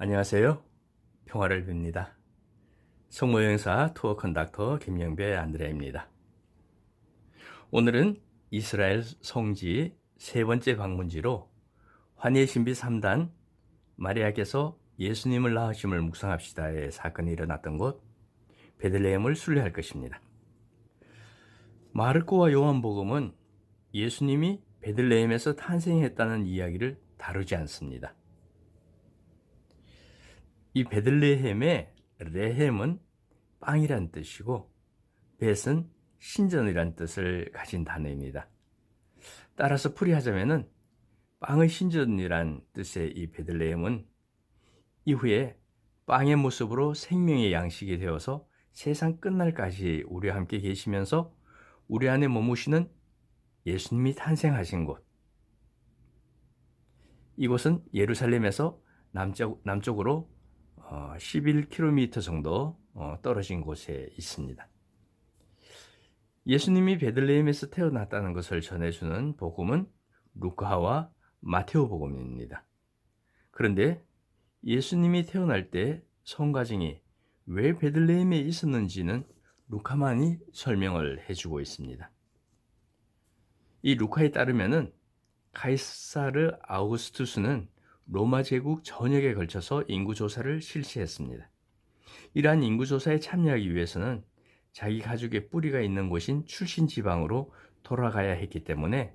안녕하세요. 평화를 빕니다. 성모여행사 투어 컨덕터 김영배 안드레입니다. 오늘은 이스라엘 성지 세 번째 방문지로 환희의 신비 3단 마리아께서 예수님을 낳으심을 묵상합시다의 사건이 일어났던 곳 베들레헴을 순례할 것입니다. 마르코와 요한복음은 예수님이 베들레헴에서 탄생했다는 이야기를 다루지 않습니다. 이 베들레헴의 레헴은 빵이란 뜻이고 벳은 신전이란 뜻을 가진 단어입니다. 따라서 풀이하자면은 빵의 신전이란 뜻의 이 베들레헴은 이후에 빵의 모습으로 생명의 양식이 되어서 세상 끝날까지 우리와 함께 계시면서 우리 안에 머무시는 예수님이 탄생하신 곳, 이곳은 예루살렘에서 남쪽으로 11km 정도 떨어진 곳에 있습니다. 예수님이 베들레헴에서 태어났다는 것을 전해주는 복음은 루카와 마테오 복음입니다. 그런데 예수님이 태어날 때 성가정이 왜 베들레헴에 있었는지는 루카만이 설명을 해주고 있습니다. 이 루카에 따르면은 카이사르 아우구스투스는 로마 제국 전역에 걸쳐서 인구조사를 실시했습니다. 이러한 인구조사에 참여하기 위해서는 자기 가족의 뿌리가 있는 곳인 출신 지방으로 돌아가야 했기 때문에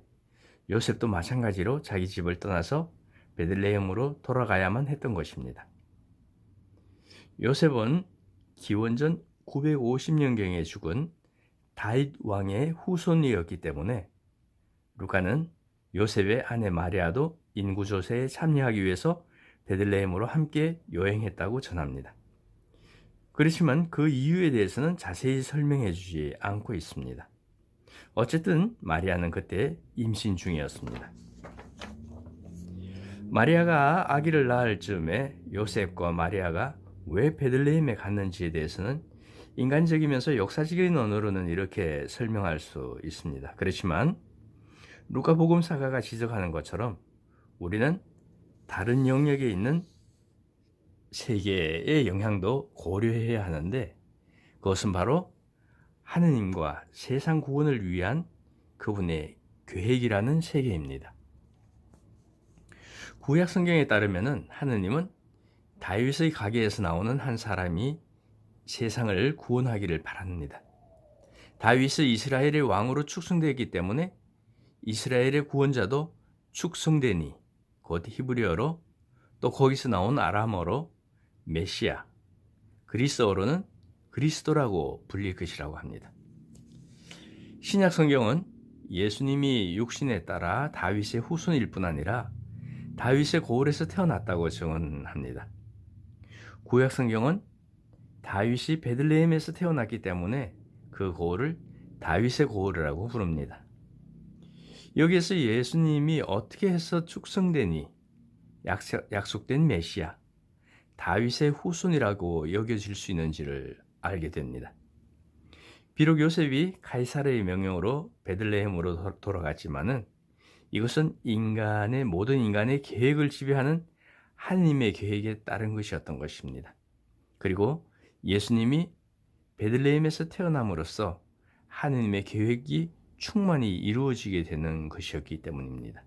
요셉도 마찬가지로 자기 집을 떠나서 베들레헴으로 돌아가야만 했던 것입니다. 요셉은 기원전 950년경에 죽은 다윗 왕의 후손이었기 때문에 루카는 요셉의 아내 마리아도 인구조사에 참여하기 위해서 베들레헴으로 함께 여행했다고 전합니다. 그렇지만 그 이유에 대해서는 자세히 설명해 주지 않고 있습니다. 어쨌든 마리아는 그때 임신 중이었습니다. 마리아가 아기를 낳을 즈음에 요셉과 마리아가 왜 베들레헴에 갔는지에 대해서는 인간적이면서 역사적인 언어로는 이렇게 설명할 수 있습니다. 그렇지만 루카복음사가가 지적하는 것처럼 우리는 다른 영역에 있는 세계의 영향도 고려해야 하는데 그것은 바로 하느님과 세상 구원을 위한 그분의 계획이라는 세계입니다. 구약 성경에 따르면 하느님은 다윗의 가게에서 나오는 한 사람이 세상을 구원하기를 바랍니다. 다윗이 이스라엘의 왕으로 축성되었기 때문에 이스라엘의 구원자도 축성되니 곧 히브리어로 또 거기서 나온 아람어로 메시아, 그리스어로는 그리스도라고 불릴 것이라고 합니다. 신약 성경은 예수님이 육신에 따라 다윗의 후손일 뿐 아니라 다윗의 고을에서 태어났다고 증언합니다. 구약 성경은 다윗이 베들레헴에서 태어났기 때문에 그 고을을 다윗의 고을이라고 부릅니다. 여기에서 예수님이 어떻게 해서 축성되니 약속된 메시아, 다윗의 후손이라고 여겨질 수 있는지를 알게 됩니다. 비록 요셉이 가이사르의 명령으로 베들레헴으로 돌아갔지만은 이것은 모든 인간의 계획을 지배하는 하느님의 계획에 따른 것이었던 것입니다. 그리고 예수님이 베들레헴에서 태어남으로써 하느님의 계획이 충만히 이루어지게 되는 것이었기 때문입니다.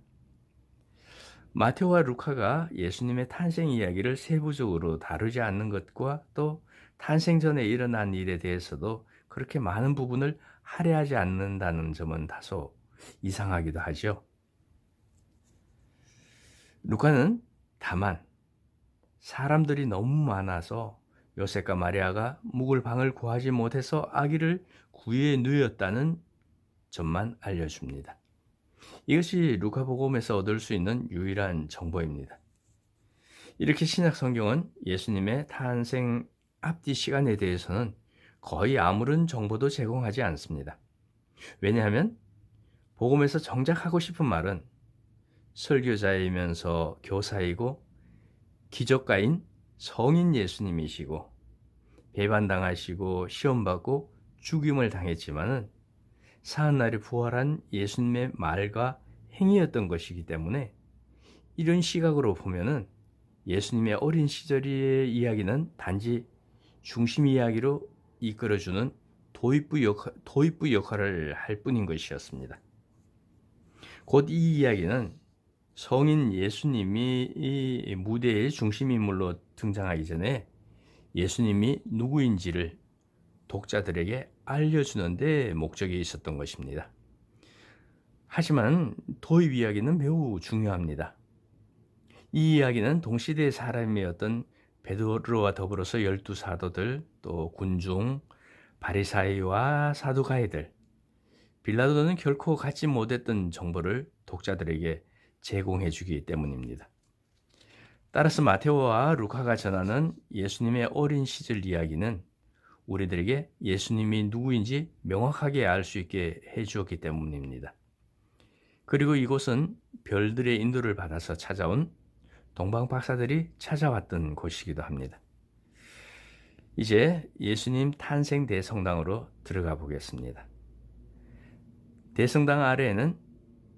마테오와 루카가 예수님의 탄생 이야기를 세부적으로 다루지 않는 것과 또 탄생 전에 일어난 일에 대해서도 그렇게 많은 부분을 할애하지 않는다는 점은 다소 이상하기도 하죠. 루카는 다만 사람들이 너무 많아서 요셉과 마리아가 묵을 방을 구하지 못해서 아기를 구유에 누였다는 점만 알려줍니다. 이것이 루카복음에서 얻을 수 있는 유일한 정보입니다. 이렇게 신약 성경은 예수님의 탄생 앞뒤 시간에 대해서는 거의 아무런 정보도 제공하지 않습니다. 왜냐하면 복음에서 정작 하고 싶은 말은 설교자이면서 교사이고 기적가인 성인 예수님이시고 배반당하시고 시험받고 죽임을 당했지만은 사흘날에 부활한 예수님의 말과 행위였던 것이기 때문에 이런 시각으로 보면은 예수님의 어린 시절의 이야기는 단지 중심 이야기로 이끌어주는 도입부 역할을 할 뿐인 것이었습니다. 곧 이 이야기는 성인 예수님이 이 무대의 중심 인물로 등장하기 전에 예수님이 누구인지를 독자들에게 알려주는 데 목적이 있었던 것입니다. 하지만 도입 이야기는 매우 중요합니다. 이 이야기는 동시대의 사람이었던 베드로와 더불어서 12사도들, 또 군중, 바리사이와 사두가이들, 빌라도는 결코 갖지 못했던 정보를 독자들에게 제공해 주기 때문입니다. 따라서 마테오와 루카가 전하는 예수님의 어린 시절 이야기는 우리들에게 예수님이 누구인지 명확하게 알 수 있게 해 주었기 때문입니다. 그리고 이곳은 별들의 인도를 받아서 찾아온 동방 박사들이 찾아왔던 곳이기도 합니다. 이제 예수님 탄생 대성당으로 들어가 보겠습니다. 대성당 아래에는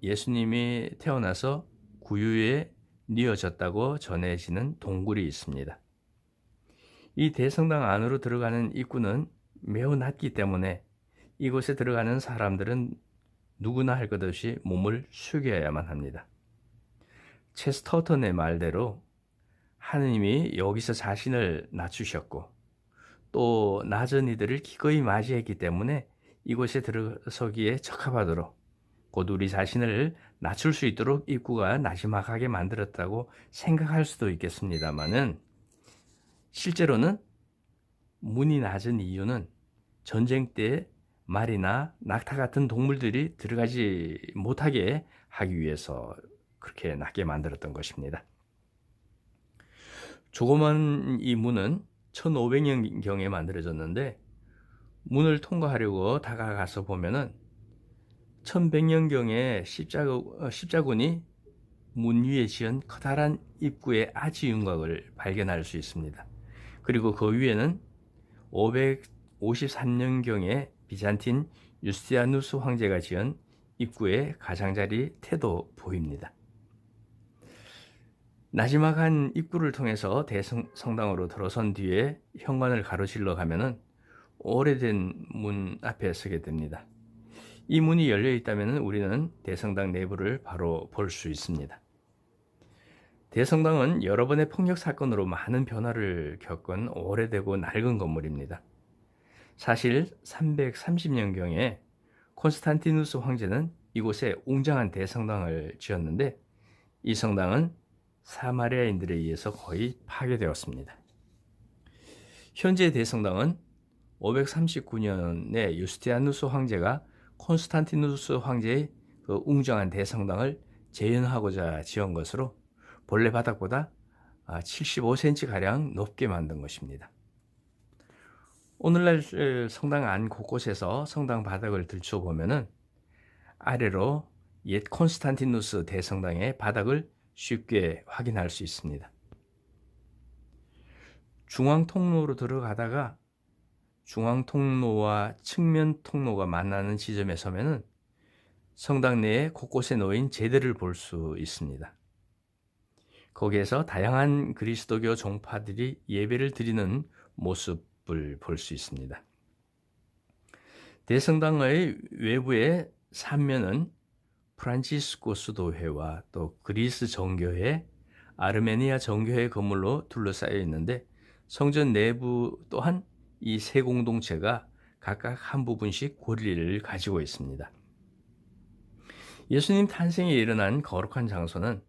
예수님이 태어나서 구유에 뉘어졌다고 전해지는 동굴이 있습니다. 이 대성당 안으로 들어가는 입구는 매우 낮기 때문에 이곳에 들어가는 사람들은 누구나 할 것 없이 몸을 숙여야만 합니다. 체스터턴의 말대로 하느님이 여기서 자신을 낮추셨고 또 낮은 이들을 기꺼이 맞이했기 때문에 이곳에 들어서기에 적합하도록 곧 우리 자신을 낮출 수 있도록 입구가 나지막하게 만들었다고 생각할 수도 있겠습니다만은 실제로는 문이 낮은 이유는 전쟁 때 말이나 낙타 같은 동물들이 들어가지 못하게 하기 위해서 그렇게 낮게 만들었던 것입니다. 조그만 이 문은 1500년경에 만들어졌는데 문을 통과하려고 다가가서 보면은 1100년경에 십자군이 문 위에 지은 커다란 입구의 아지 윤곽을 발견할 수 있습니다. 그리고 그 위에는 553년경에 비잔틴 유스티아누스 황제가 지은 입구의 가장자리 태도 보입니다. 나지막한 입구를 통해서 대성당으로 들어선 뒤에 현관을 가로질러 가면은 오래된 문 앞에 서게 됩니다. 이 문이 열려 있다면 우리는 대성당 내부를 바로 볼 수 있습니다. 대성당은 여러 번의 폭력 사건으로 많은 변화를 겪은 오래되고 낡은 건물입니다. 사실 330년경에 콘스탄티누스 황제는 이곳에 웅장한 대성당을 지었는데 이 성당은 사마리아인들에 의해서 거의 파괴되었습니다. 현재 대성당은 539년에 유스티아누스 황제가 콘스탄티누스 황제의 그 웅장한 대성당을 재현하고자 지은 것으로 본래 바닥보다 75cm가량 높게 만든 것입니다. 오늘날 성당 안 곳곳에서 성당 바닥을 들춰보면은 아래로 옛 콘스탄티누스 대성당의 바닥을 쉽게 확인할 수 있습니다. 중앙통로로 들어가다가 중앙통로와 측면통로가 만나는 지점에 서면은 성당 내에 곳곳에 놓인 제대를 볼 수 있습니다. 거기에서 다양한 그리스도교 종파들이 예배를 드리는 모습을 볼 수 있습니다. 대성당의 외부의 삼면은 프란치스코 수도회와 또 그리스 정교회, 아르메니아 정교회 건물로 둘러싸여 있는데 성전 내부 또한 이 세 공동체가 각각 한 부분씩 고리를 가지고 있습니다. 예수님 탄생이 일어난 거룩한 장소는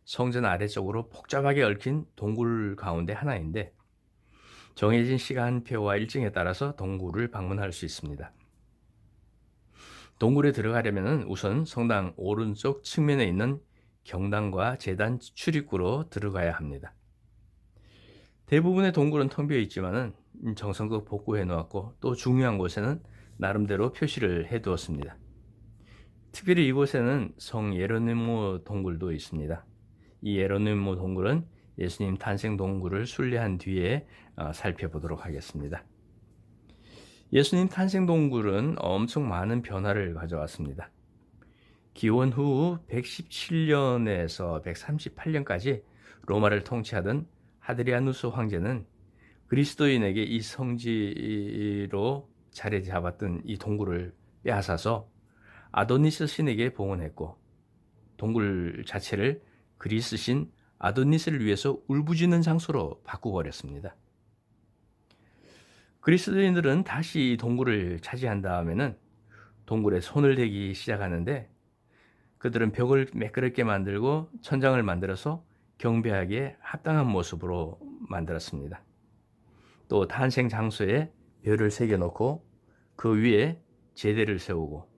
성전 아래쪽으로 복잡하게 얽힌 동굴 가운데 하나인데 정해진 시간표와 일정에 따라서 동굴을 방문할 수 있습니다. 동굴에 들어가려면 우선 성당 오른쪽 측면에 있는 경당과 제단 출입구로 들어가야 합니다. 대부분의 동굴은 텅 비어 있지만은 정성껏 복구해 놓았고 또 중요한 곳에는 나름대로 표시를 해 두었습니다. 특별히 이곳에는 성 예로니모 동굴도 있습니다. 이 예로니모 동굴은 예수님 탄생 동굴을 순례한 뒤에 살펴보도록 하겠습니다. 예수님 탄생 동굴은 엄청 많은 변화를 가져왔습니다. 기원 후 117년에서 138년까지 로마를 통치하던 하드리아누스 황제는 그리스도인에게 이 성지로 자리 잡았던 이 동굴을 빼앗아서 아도니스 신에게 봉헌했고, 동굴 자체를 그리스 신 아도니스를 위해서 울부짖는 장소로 바꾸버렸습니다. 그리스도인들은 다시 이 동굴을 차지한 다음에는 동굴에 손을 대기 시작하는데, 그들은 벽을 매끄럽게 만들고 천장을 만들어서 경배하기에 합당한 모습으로 만들었습니다. 또 탄생 장소에 별을 새겨놓고 그 위에 제대를 세우고,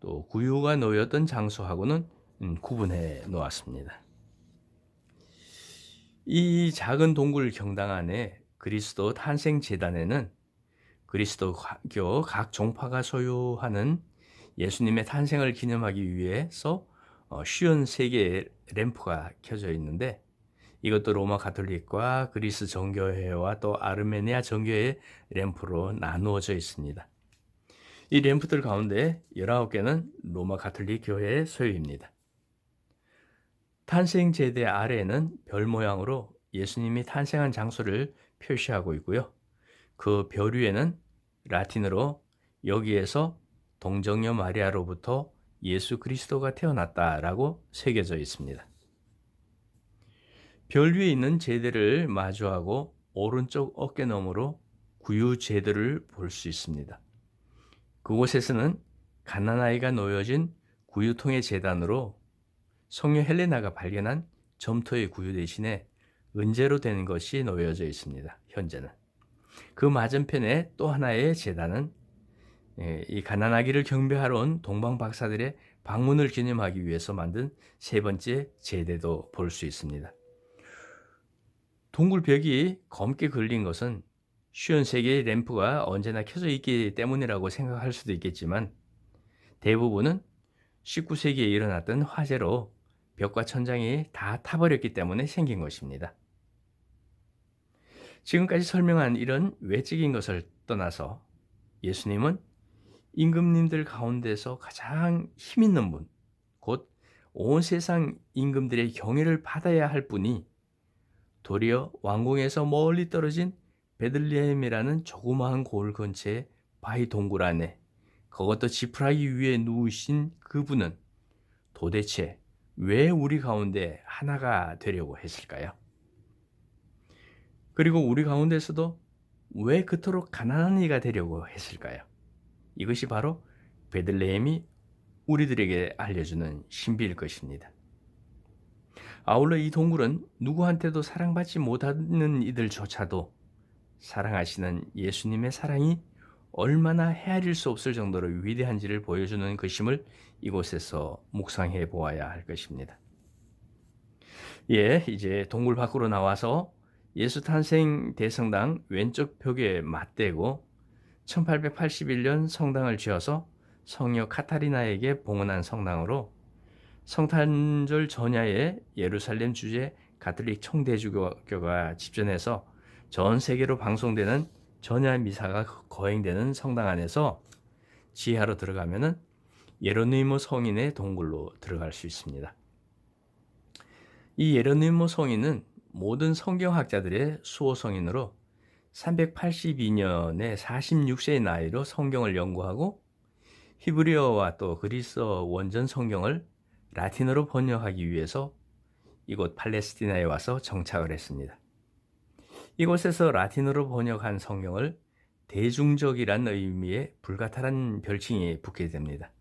또 구유가 놓였던 장소하고는 구분해 놓았습니다. 이 작은 동굴 경당 안에 그리스도 탄생 제단에는 그리스도교 각 종파가 소유하는 예수님의 탄생을 기념하기 위해서 53개의 램프가 켜져 있는데, 이것도 로마 가톨릭과 그리스 정교회와 또 아르메니아 정교회의 램프로 나누어져 있습니다. 이 램프들 가운데 19개는 로마 가톨릭 교회의 소유입니다. 탄생 제대 아래에는 별 모양으로 예수님이 탄생한 장소를 표시하고 있고요. 그 별 위에는 라틴어로 여기에서 동정녀 마리아로부터 예수 그리스도가 태어났다라고 새겨져 있습니다. 별 위에 있는 제대를 마주하고 오른쪽 어깨너머로 구유 제대를 볼 수 있습니다. 그곳에서는 갓난아이가 놓여진 구유통의 제단으로 성녀 헬레나가 발견한 점토의 구유 대신에 은재로 된 것이 놓여져 있습니다. 현재는. 그 맞은편에 또 하나의 제단은 이 갓난아기를 경배하러 온 동방 박사들의 방문을 기념하기 위해서 만든 세 번째 제대도 볼 수 있습니다. 동굴 벽이 검게 걸린 것은 53개의 램프가 언제나 켜져 있기 때문이라고 생각할 수도 있겠지만, 대부분은 19세기에 일어났던 화재로 벽과 천장이 다 타버렸기 때문에 생긴 것입니다. 지금까지 설명한 이런 외적인 것을 떠나서 예수님은 임금님들 가운데서 가장 힘 있는 분, 곧 온 세상 임금들의 경외를 받아야 할 분이 도리어 왕궁에서 멀리 떨어진 베들레헴이라는 조그마한 고을 근처의 바위 동굴 안에, 그것도 지푸라기 위에 누우신 그분은 도대체 왜 우리 가운데 하나가 되려고 했을까요? 그리고 우리 가운데서도 왜 그토록 가난한 이가 되려고 했을까요? 이것이 바로 베들레헴이 우리들에게 알려주는 신비일 것입니다. 아울러 이 동굴은 누구한테도 사랑받지 못하는 이들조차도 사랑하시는 예수님의 사랑이 얼마나 헤아릴 수 없을 정도로 위대한지를 보여주는 것임을 이곳에서 묵상해 보아야 할 것입니다. 이제 동굴 밖으로 나와서 예수 탄생 대성당 왼쪽 벽에 맞대고 1881년 성당을 지어서 성녀 카타리나에게 봉헌한 성당으로 성탄절 전야에 예루살렘 주재 가톨릭 총대주교가 집전해서 전 세계로 방송되는 전야 미사가 거행되는 성당 안에서 지하로 들어가면은 예로니모 성인의 동굴로 들어갈 수 있습니다. 이 예로니모 성인은 모든 성경학자들의 수호 성인으로 382년에 46세의 나이로 성경을 연구하고 히브리어와 또 그리스어 원전 성경을 라틴어로 번역하기 위해서 이곳 팔레스티나에 와서 정착을 했습니다. 이곳에서 라틴어로 번역한 성경을 대중적이란 의미의 불가탈한 별칭이 붙게 됩니다.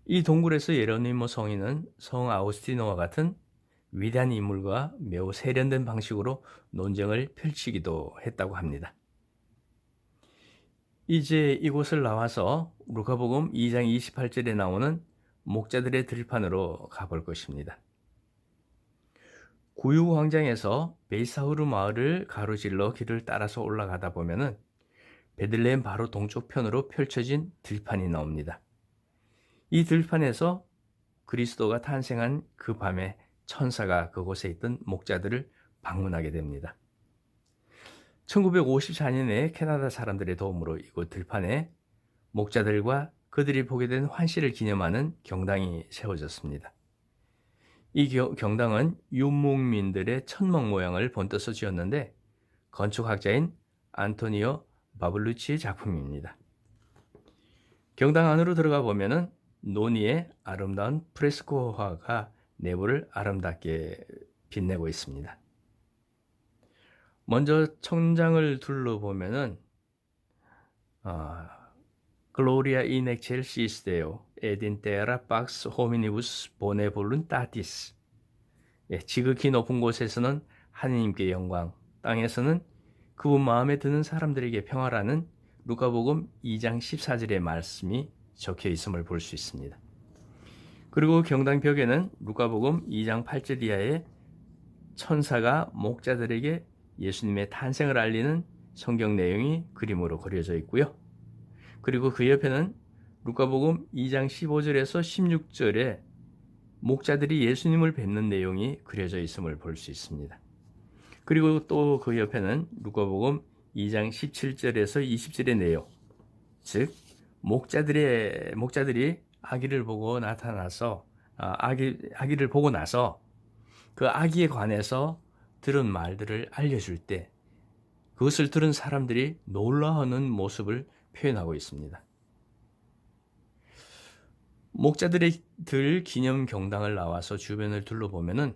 이 동굴에서 예로니모 성인은 성 아우구스티노와 같은 위대한 인물과 매우 세련된 방식으로 논쟁을 펼치기도 했다고 합니다. 이제 이곳을 나와서 루카복음 2장 28절에 나오는 목자들의 들판으로 가볼 것입니다. 구유 광장에서 베이사우르 마을을 가로질러 길을 따라서 올라가다 보면은 베들레헴 바로 동쪽 편으로 펼쳐진 들판이 나옵니다. 이 들판에서 그리스도가 탄생한 그 밤에 천사가 그곳에 있던 목자들을 방문하게 됩니다. 1954년에 캐나다 사람들의 도움으로 이곳 들판에 목자들과 그들이 보게 된 환시를 기념하는 경당이 세워졌습니다. 이 경당은 유목민들의 천막 모양을 본떠서 지었는데 건축학자인 안토니오 바블루치의 작품입니다. 경당 안으로 들어가 보면은 노니의 아름다운 프레스코화가 내부를 아름답게 빛내고 있습니다. 먼저 천장을 둘러보면은 Gloria in excelsis Deo et in terra pax hominibus bone voluntatis. 지극히 높은 곳에서는 하느님께 영광, 땅에서는 그분 마음에 드는 사람들에게 평화라는 루카복음 2장 14절의 말씀이 적혀 있음을 볼 수 있습니다. 그리고 경당 벽에는 루카복음 2장 8절 이하에 천사가 목자들에게 예수님의 탄생을 알리는 성경 내용이 그림으로 그려져 있고요. 그리고 그 옆에는 루카복음 2장 15절에서 16절에 목자들이 예수님을 뵙는 내용이 그려져 있음을 볼 수 있습니다. 그리고 또 그 옆에는 루카복음 2장 17절에서 20절의 내용, 즉 목자들이 아기를 보고 나타나서 아기를 보고 나서 그 아기에 관해서 들은 말들을 알려줄 때 그것을 들은 사람들이 놀라워하는 모습을 표현하고 있습니다. 목자들의 들 기념 경당을 나와서 주변을 둘러보면은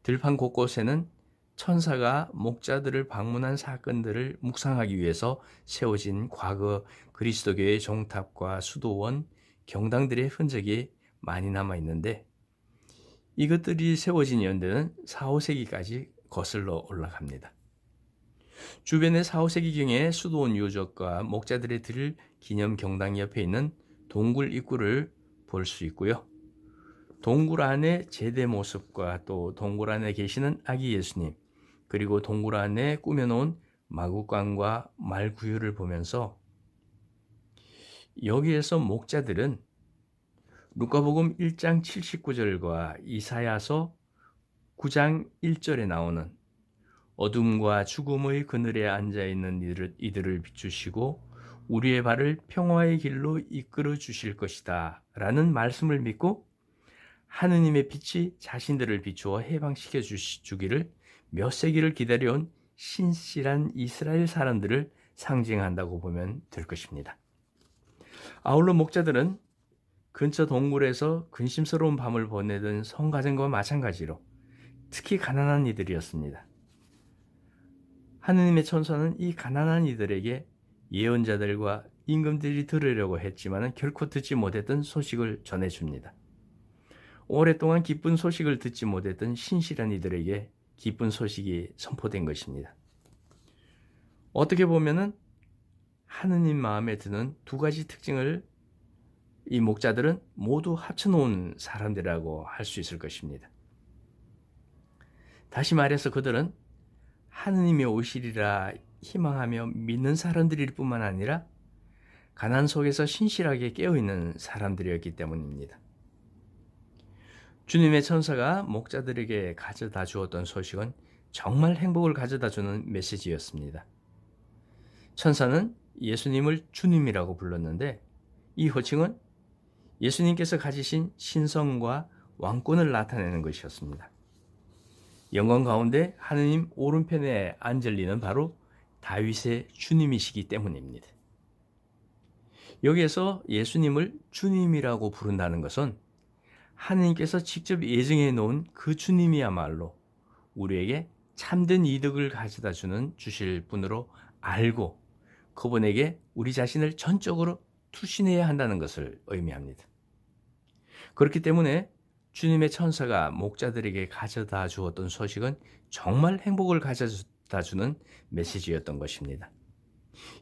들판 곳곳에는 천사가 목자들을 방문한 사건들을 묵상하기 위해서 세워진 과거 그리스도교의 종탑과 수도원, 경당들의 흔적이 많이 남아 있는데 이것들이 세워진 연대는 4, 5세기까지 거슬러 올라갑니다. 주변의 4, 5세기경의 수도원 유적과 목자들의 들 기념 경당 옆에 있는 동굴 입구를 볼 수 있고요. 동굴 안의 제대 모습과 또 동굴 안에 계시는 아기 예수님, 그리고 동굴 안에 꾸며놓은 마구간과 말구유를 보면서 여기에서 목자들은 루카복음 1장 79절과 이사야서 9장 1절에 나오는 어둠과 죽음의 그늘에 앉아있는 이들을 비추시고 우리의 발을 평화의 길로 이끌어 주실 것이다 라는 말씀을 믿고 하느님의 빛이 자신들을 비추어 해방시켜 주기를 몇 세기를 기다려온 신실한 이스라엘 사람들을 상징한다고 보면 될 것입니다. 아울러 목자들은 근처 동굴에서 근심스러운 밤을 보내던 성가정과 마찬가지로 특히 가난한 이들이었습니다. 하느님의 천사는 이 가난한 이들에게 예언자들과 임금들이 들으려고 했지만 결코 듣지 못했던 소식을 전해줍니다. 오랫동안 기쁜 소식을 듣지 못했던 신실한 이들에게 기쁜 소식이 선포된 것입니다. 어떻게 보면은 하느님 마음에 드는 두 가지 특징을 이 목자들은 모두 합쳐놓은 사람들이라고 할 수 있을 것입니다. 다시 말해서 그들은 하느님이 오시리라 희망하며 믿는 사람들일 뿐만 아니라 가난 속에서 신실하게 깨어있는 사람들이었기 때문입니다. 주님의 천사가 목자들에게 가져다 주었던 소식은 정말 행복을 가져다 주는 메시지였습니다. 천사는 예수님을 주님이라고 불렀는데 이 호칭은 예수님께서 가지신 신성과 왕권을 나타내는 것이었습니다. 영광 가운데 하느님 오른편에 앉으리는 바로 다윗의 주님이시기 때문입니다. 여기에서 예수님을 주님이라고 부른다는 것은 하느님께서 직접 예정해 놓은 그 주님이야말로 우리에게 참된 이득을 가져다 주실 분으로 알고 그분에게 우리 자신을 전적으로 투신해야 한다는 것을 의미합니다. 그렇기 때문에 주님의 천사가 목자들에게 가져다 주었던 소식은 정말 행복을 가져다 주는 메시지였던 것입니다.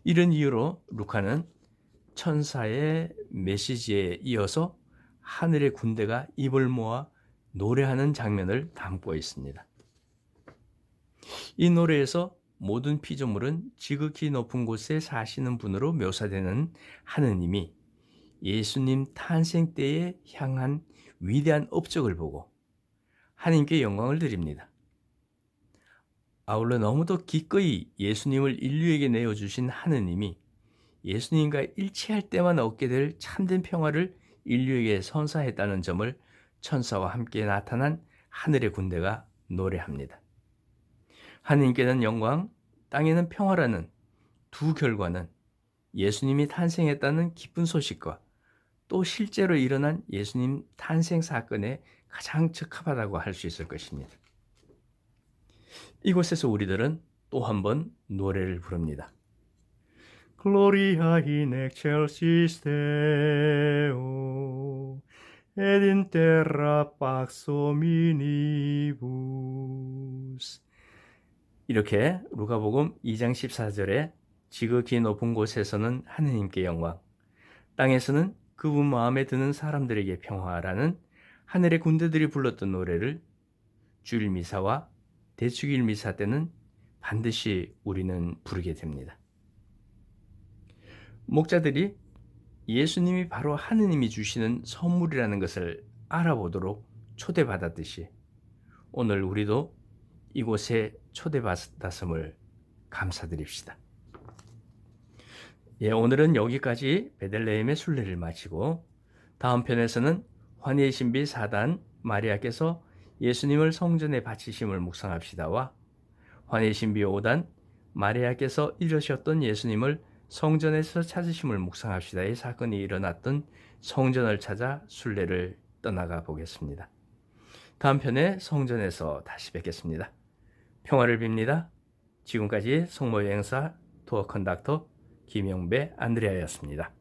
이런 이유로 루카는 천사의 메시지에 이어서 하늘의 군대가 입을 모아 노래하는 장면을 담고 있습니다. 이 노래에서 모든 피조물은 지극히 높은 곳에 사시는 분으로 묘사되는 하느님이 예수님 탄생 때에 향한 위대한 업적을 보고 하나님께 영광을 드립니다. 아울러 너무도 기꺼이 예수님을 인류에게 내어주신 하느님이 예수님과 일치할 때만 얻게 될 참된 평화를 인류에게 선사했다는 점을 천사와 함께 나타난 하늘의 군대가 노래합니다. 하느님께는 영광, 땅에는 평화라는 두 결과는 예수님이 탄생했다는 기쁜 소식과 또 실제로 일어난 예수님 탄생 사건에 가장 적합하다고 할 수 있을 것입니다. 이곳에서 우리들은 또 한 번 노래를 부릅니다. Gloria in excelsis Deo, et in terra pax hominibus. 이렇게 누가복음 2장 14절에 지극히 높은 곳에서는 하느님께 영광, 땅에서는 그분 마음에 드는 사람들에게 평화라는 하늘의 군대들이 불렀던 노래를 주일 미사와 대축일 미사 때는 반드시 우리는 부르게 됩니다. 목자들이 예수님이 바로 하느님이 주시는 선물이라는 것을 알아보도록 초대받았듯이 오늘 우리도 이곳에 초대받았음을 감사드립시다. 오늘은 여기까지 베들레헴의 순례를 마치고 다음 편에서는 환희의 신비 4단 마리아께서 예수님을 성전에 바치심을 묵상합시다와 환희의 신비 5단 마리아께서 이루셨던 예수님을 성전에서 찾으심을 묵상합시다의 사건이 일어났던 성전을 찾아 순례를 떠나가 보겠습니다. 다음 편에 성전에서 다시 뵙겠습니다. 평화를 빕니다. 지금까지 성모여행사 투어 컨덕터 김영배 안드레아였습니다.